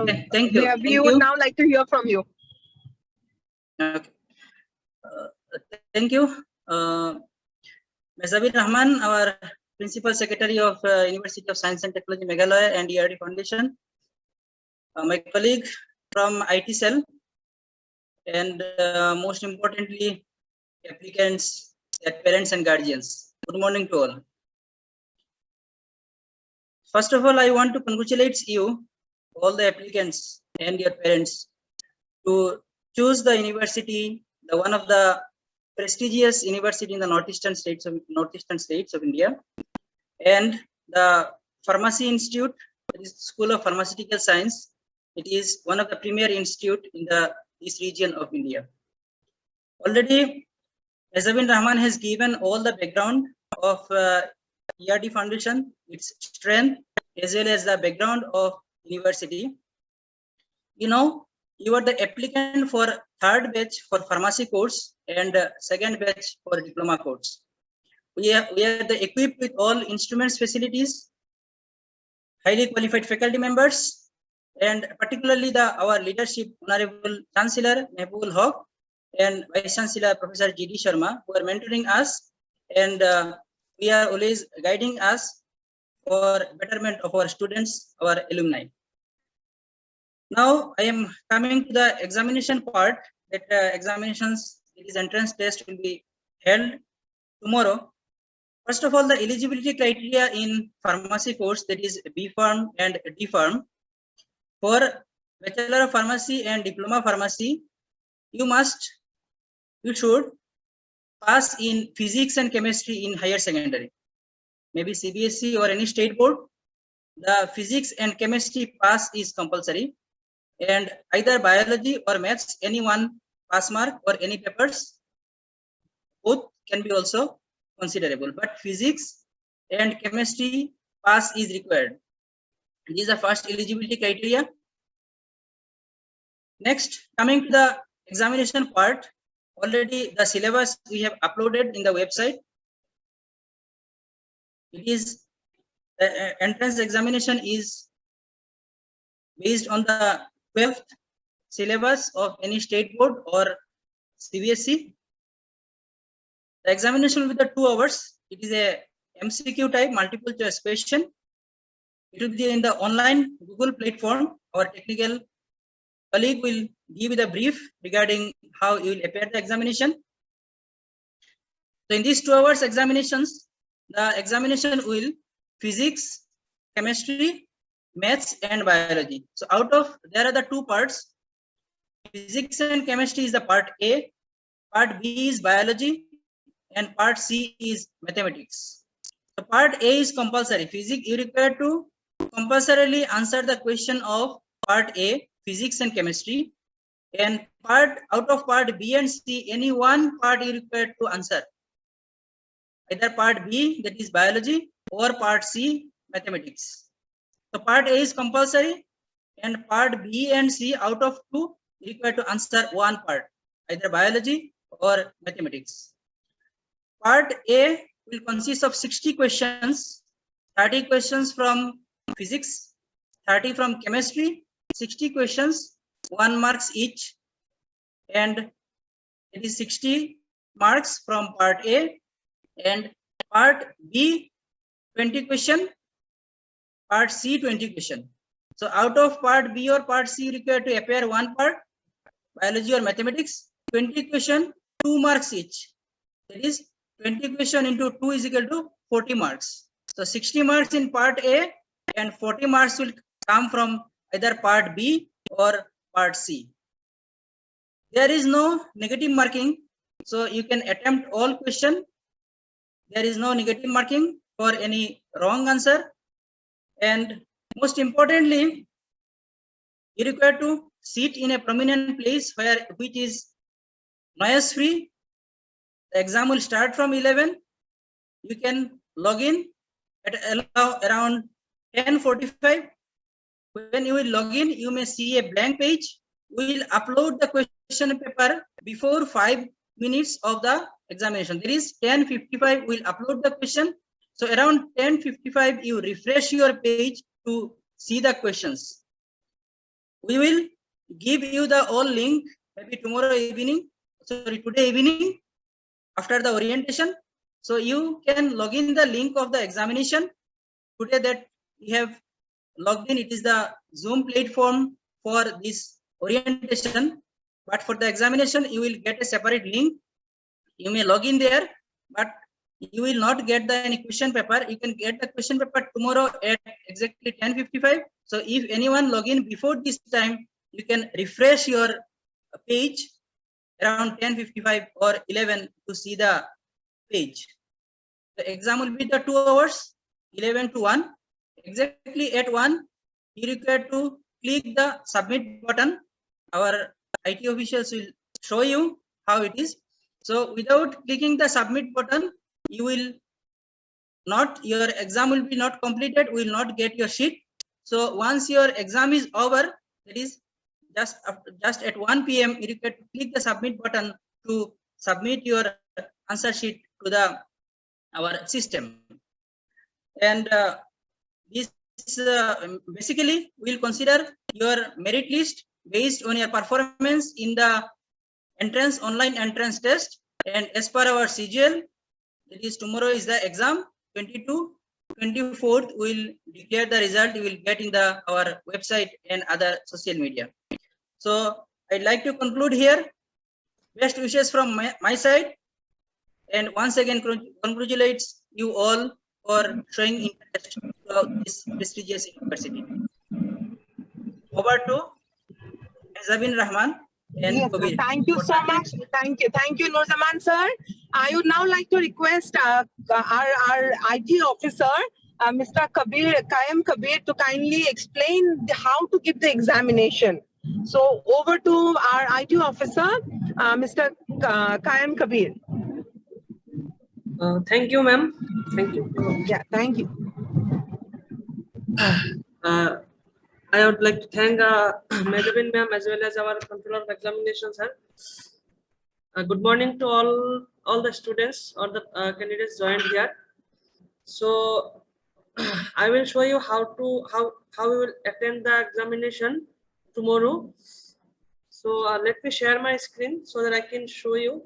Okay, thank you. Yeah, we would now like to hear from you. Okay. Thank you. Zabir Rahman, our Principal Secretary of University of Science and Technology, Meghalaya and ERD Foundation. My colleague from IT Cell, and most importantly, applicants, their parents and guardians. Good morning to all. First of all, I want to congratulate you, all the applicants and your parents, to choose the university, the one of the prestigious university in the northeastern states of India, and the Pharmacy Institute, that is School of Pharmaceutical Science. It is one of the premier institute in this region of India. Already, Zabir Rahman has given all the background of ERD Foundation, its strength, as well as the background of university. You know, you are the applicant for third batch for pharmacy course and second batch for diploma course. We are equipped with all instruments, facilities, highly qualified faculty members, and particularly our leadership, Honorable Chancellor Mehboob Haq and Vice Chancellor Professor G.D. Sharma, who are mentoring us, and we are always guiding us for betterment of our students, our alumni. Now I am coming to the examination part. That examinations, it is entrance test, will be held tomorrow. First of all, the eligibility criteria in pharmacy course, that is B.Pharm and D.Pharm. For Bachelor of Pharmacy and Diploma Pharmacy, you should pass in physics and chemistry in higher secondary, maybe CBSE or any state board. The physics and chemistry pass is compulsory, and either biology or maths, any one pass mark or any papers, both can be also considerable, but physics and chemistry pass is required. These are first eligibility criteria. Next, coming to the examination part, already the syllabus we have uploaded in the website. It is the entrance examination is based on the 12th syllabus of any state board or CBSE. The examination will be the 2 hours. It is a MCQ type multiple choice question. It will be in the online Google platform. Our technical colleague will give you the brief regarding how you will appear the examination. So in these 2 hours examinations, the examination will physics, chemistry, maths and biology. So there are the 2 parts. Physics and chemistry is the part A, part B is biology, and part C is mathematics. So part A is compulsory. Physics, you require to compulsorily answer the question of part A, physics and chemistry, and out of part B and C, any one part you require to answer. Either part B, that is biology, or part C, mathematics. So part A is compulsory, and part B and C, out of 2, required to answer one part, either biology or mathematics. Part A will consist of 60 questions, 30 questions from physics, 30 from chemistry, 60 questions, 1 marks each, and it is 60 marks from part A, and part B 20 question, part C 20 question. So out of part B or part C, required to appear one part, biology or mathematics, 20 question, 2 marks each. That is 20 question into 2 is equal to 40 marks. So 60 marks in part A and 40 marks will come from either part B or part C. There is no negative marking, so you can attempt all question. There is no negative marking for any wrong answer. And most importantly, you require to sit in a prominent place which is noise free. The exam will start from 11. You can log in at around 10:45. When you will log in, you may see a blank page. We will upload the question paper before 5 minutes of the examination. There is 10:55. We'll upload the question. So around 10:55, you refresh your page to see the questions. we will give you the all link maybe tomorrow evening, sorry, today evening after the orientation. So you can log in the link of the examination today that we have logged in. It is the Zoom platform for this orientation, but for the examination you will get a separate link. You may log in there, but you will not get the any question paper. You can get the question paper tomorrow at exactly 10:55. So if anyone log in before this time, you can refresh your page around 10:55 or 11 to see the page. The exam will be the 2 hours, 11 to 1. Exactly at 1, you require to click the submit button. Our IT officials will show you how it is. So without clicking the submit button, you will not, your exam will be not completed, will not get your sheet. So once your exam is over, that is just at 1 p.m. you require to click the submit button to submit your answer sheet to the our system. And this basically will consider your merit list based on your performance in the online entrance test. And as per our schedule, it is tomorrow is the exam. 22, 24th will declare the result. You will get in the our website and other social media. So I'd like to conclude here. Best wishes from my side, and once again congratulates you all for showing interest to this prestigious university. Over to Zabin Rahman and Yes, Kabir. thank you so much. Thank you, Nurzaman sir. I would now like to request our IT officer, Mr. Kayam Kabir, to kindly explain how to give the examination. So over to our IT officer, Mr. Kayam Kabir. Thank you, ma'am. Thank you. Yeah, thank you. I would like to thank Madhavin ma'am as well as our controller of examinations, sir. Good morning to all the students or the candidates joined here. So I will show you how we will attend the examination tomorrow. So let me share my screen so that I can show you.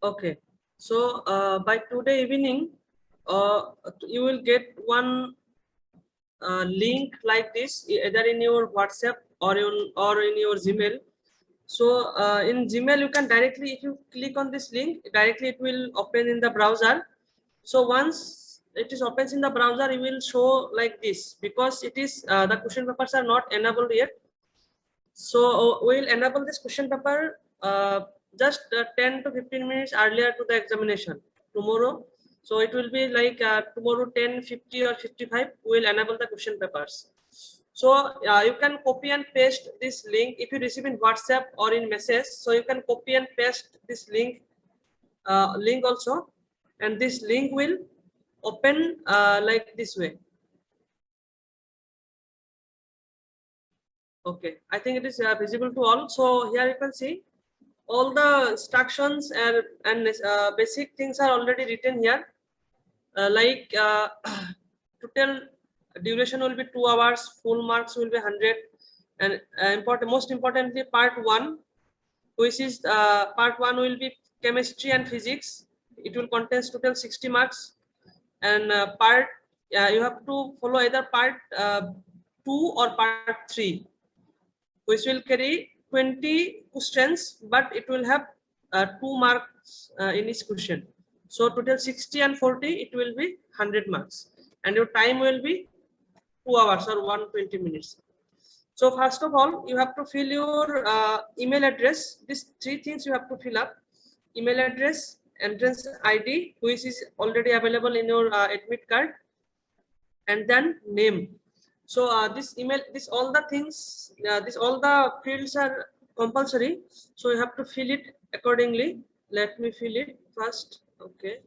Okay, so by today evening, you will get one link like this, either in your WhatsApp or in your Gmail. So in Gmail, you can directly, if you click on this link, directly it will open in the browser. So once it is opens in the browser, it will show like this, because it is the question papers are not enabled yet. So we'll enable this question paper just 10 to 15 minutes earlier to the examination tomorrow. So it will be like tomorrow 10:50 or 55 we'll enable the question papers. So you can copy and paste this link if you receive in WhatsApp or in message. So you can copy and paste this link also, and this link will open like this way. Okay, I think it is visible to all. So here you can see all the instructions and basic things are already written here. Like total duration will be 2 hours, full marks will be 100, and most importantly, part 1, which is part 1 will be chemistry and physics. It will contain total 60 marks, and you have to follow either part 2 or part 3, which will carry 20 questions, but it will have 2 marks in each question. So total 60 and 40, it will be 100 marks, and your time will be 2 hours or 120 minutes. So first of all, you have to fill your email address. These 3 things you have to fill up: email address, entrance ID, which is already available in your admit card, and then name. So this email, this all the things, this all the fields are compulsory. So you have to fill it accordingly. Let me fill it first. Okay.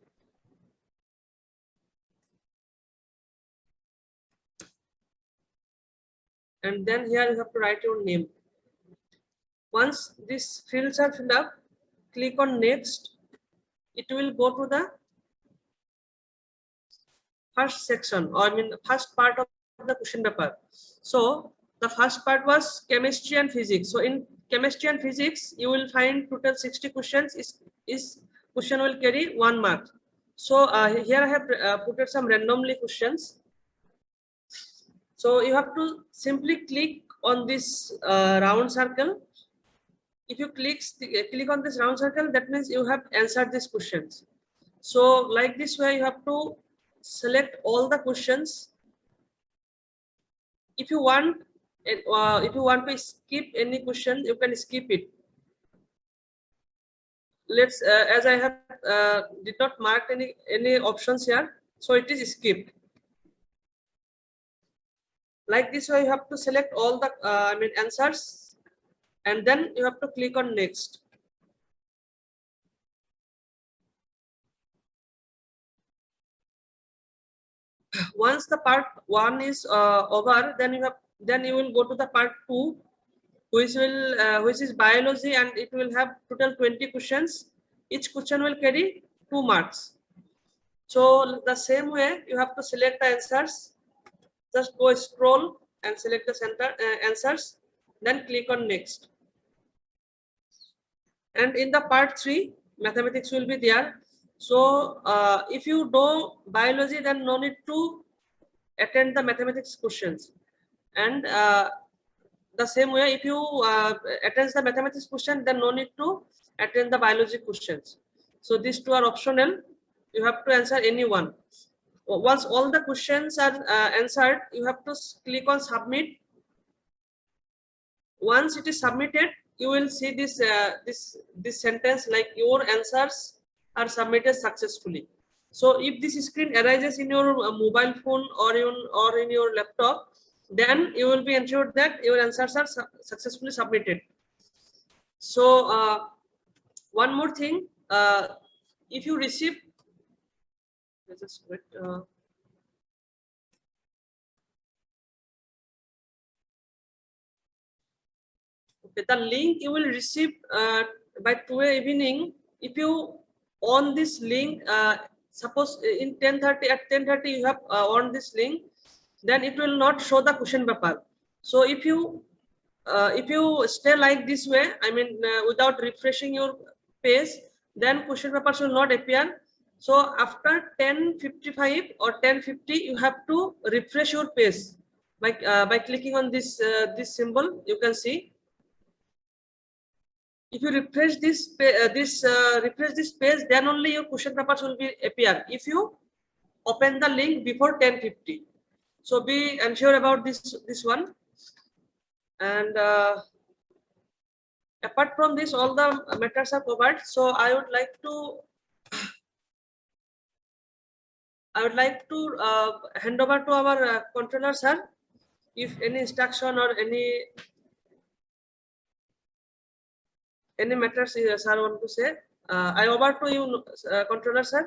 And then here you have to write your name. Once these fields are filled up, click on next. It will go to the first section, or I mean first part of the question paper. So the first part was chemistry and physics. So in chemistry and physics, you will find total 60 questions. Is question will carry 1 mark. So here I have put some randomly questions. So you have to simply click on this round circle. If you click on this round circle, that means you have answered these questions. So like this way, you have to select all the questions. If you want to skip any question, you can skip it. Let's as I have did not mark any options here, so it is skipped. Like this way, you have to select all the answers, and then you have to click on next. Once the part 1 is over, then you will go to the part 2, which is biology, and it will have total 20 questions. Each question will carry 2 marks. So the same way, you have to select the answers. Just go scroll and select the center answers, then click on next. And in the part 3, mathematics will be there. So if you do biology, then no need to attend the mathematics questions. And the same way, if you attend the mathematics question, then no need to attend the biology questions. So these two are optional. You have to answer any one. Once all the questions are answered, you have to click on submit. Once it is submitted, you will see this this sentence like your answers are submitted successfully. So if this screen arises in your mobile phone or in your laptop, then you will be ensured that your answers are successfully submitted. So one more thing, if you receive, let's just wait. Okay, the link you will receive by today evening. If you on this link, suppose in 10:30 at 10:30 you have on this link, then it will not show the question paper. So if you stay like this way, I mean without refreshing your page, then question papers will not appear. So after 10:55 or 10:50, you have to refresh your page by clicking on this this symbol. You can see. If you refresh refresh this page, then only your question papers will be appear. If you open the link before 10:50, so be unsure about this one. And apart from this, all the matters are covered. So I would like to hand over to our controller sir, if any instruction or any matters sir want to say. I over to you, controller sir.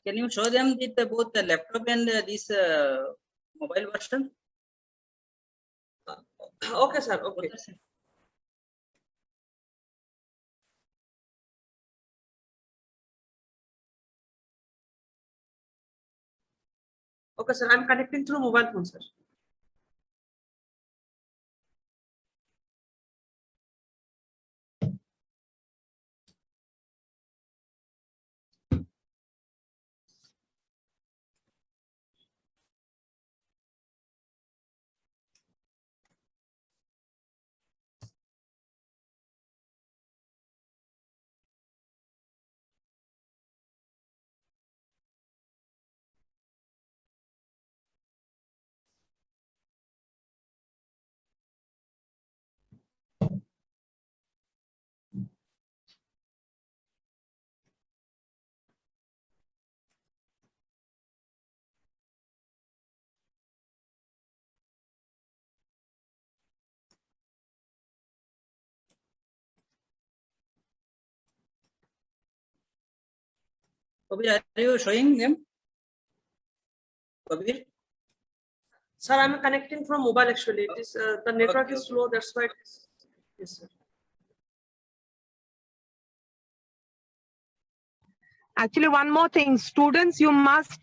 Can you show them with both the laptop and this mobile version? Okay, sir. Okay. Okay, sir. I'm connecting through mobile phone, sir. Kabir, are you showing them? Kabir? Sir, I'm connecting from mobile actually. It is the network Okay, is okay. slow. That's why. Yes, sir. Actually, one more thing, students, you must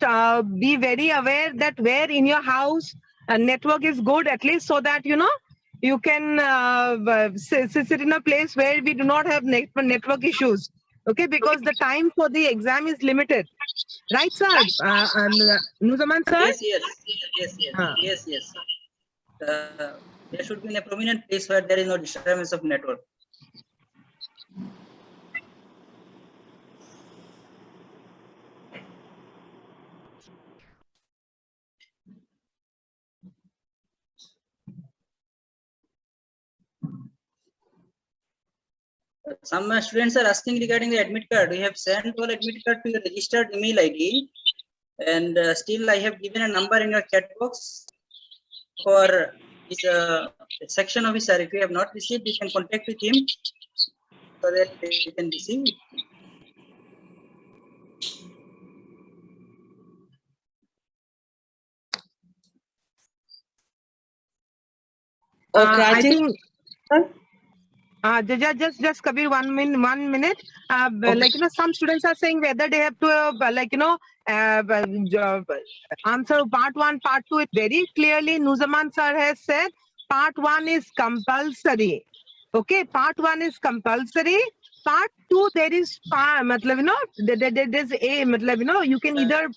be very aware that where in your house network is good, at least so that you can sit in a place where we do not have network issues. Okay, because the time for the exam is limited, right, sir? Nuzaman, sir. Yes, yes, yes, yes, Ah. yes, yes. There should be in a prominent place where there is no disturbance of network. Some students are asking regarding the admit card. We have sent all admit card to your registered email ID, and still I have given a number in your chat box for this section officer. If you have not received, you can contact with him so that you can receive it. Okay, I I think. Just Kabir, 1 minute. Okay. Like some students are saying whether they have to answer part 1, part 2. It very clearly Nuzaman sir has said part 1 is compulsory. Okay, part 1 is compulsory. Part 2 there is there's a you can either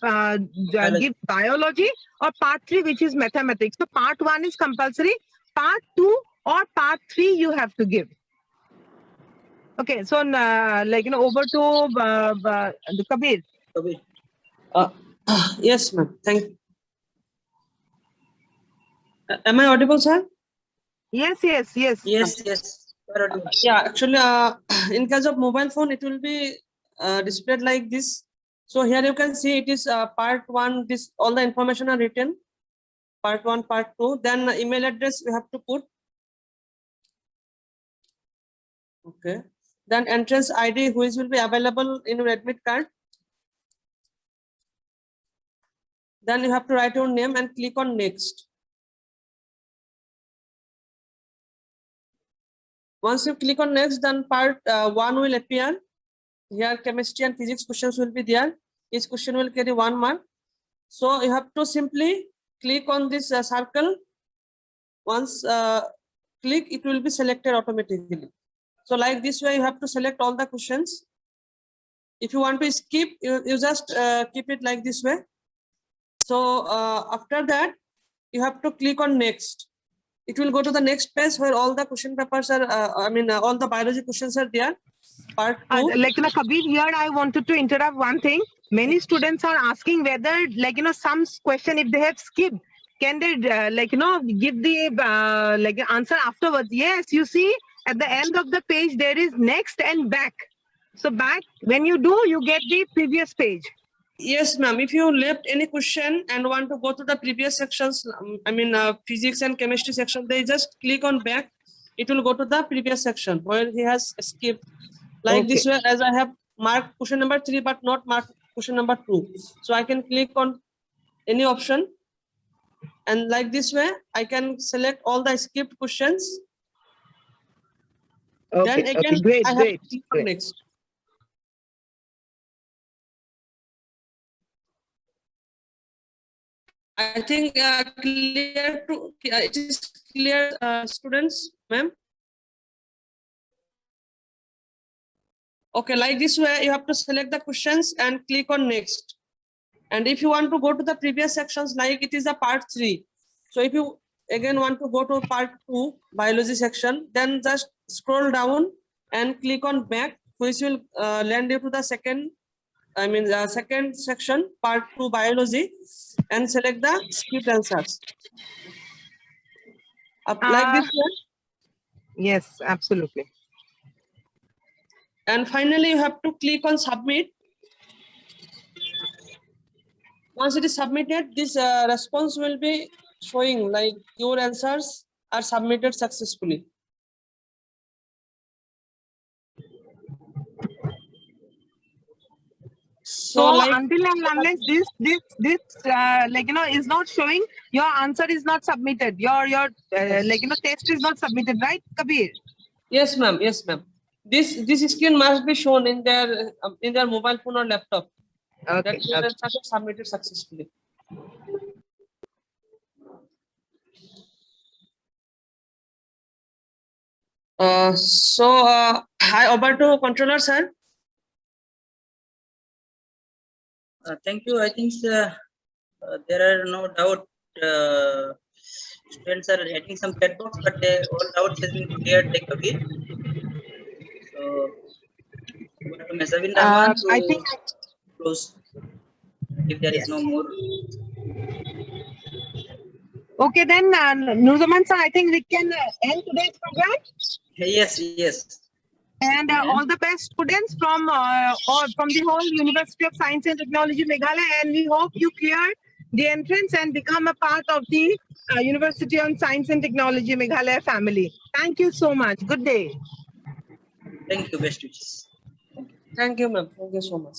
give biology or part 3 which is mathematics. So part 1 is compulsory. Part 2 or part 3 you have to give. Okay, so over to the Kabir. Kabir. Yes, ma'am. Thank you. Am I audible, sir? Yes. Yes, yes. You are audible. Yeah, actually, in case of mobile phone, it will be displayed like this. So here you can see it is part 1. This all the information are written. Part 1, part 2. Then email address we have to put. Okay. Then entrance ID, which will be available in your admit card. Then you have to write your name and click on next. Once you click on next, then part 1 will appear. Here chemistry and physics questions will be there. Each question will carry 1 mark. So you have to simply click on this circle. Once click, it will be selected automatically. So like this way, you have to select all the questions. If you want to skip, you just keep it like this way. So after that, you have to click on next. It will go to the next page where all the question papers are, all the biology questions are there. Part 2. Kabir, here I wanted to interrupt one thing. Many students are asking whether, some question, if they have skipped, can they, give the answer afterwards? Yes, you see, at the end of the page, there is next and back. So back, when you do, you get the previous page. Yes, ma'am. If you left any question and want to go to the previous sections, physics and chemistry section, they just click on back. It will go to the previous section where he has skipped. Like this way, as I have marked question number 3, but not marked question number 2. So I can click on any option. And like this way, I can select all the skipped questions. Then again, great, I have to click on next. I think clear to it is clear, students, ma'am. Okay, like this way, you have to select the questions and click on next. And if you want to go to the previous sections, like it is a part 3. So if you again want to go to part 2, biology section, then just scroll down and click on back, which will land you to the second section, part 2, biology, and select the skipped answers. Like this one. Yes, absolutely. And finally, you have to click on submit. Once it is submitted, this response will be showing like your answers are submitted successfully. So like, until and unless this like is not showing, your answer is not submitted. Your test is not submitted, right, Kabir? yes, ma'am. Yes, ma'am. This screen must be shown in their mobile phone or laptop. Okay. That students have submitted successfully. Hi, over to controller, sir. Thank you. I think there are no doubt. Students are getting some chat box, but all doubts has been cleared by Kabir. So, over to Mezavin Rahman I to think close if there is no more. okay then, Nurzaman sir, I think we can end today's program. Yes, yes. And all the best students from the whole University of Science and Technology Meghalaya, and we hope you clear the entrance and become a part of the University of Science and Technology Meghalaya family. Thank you so much. Good day. Thank you. Best wishes. Thank you, ma'am. Thank you so much.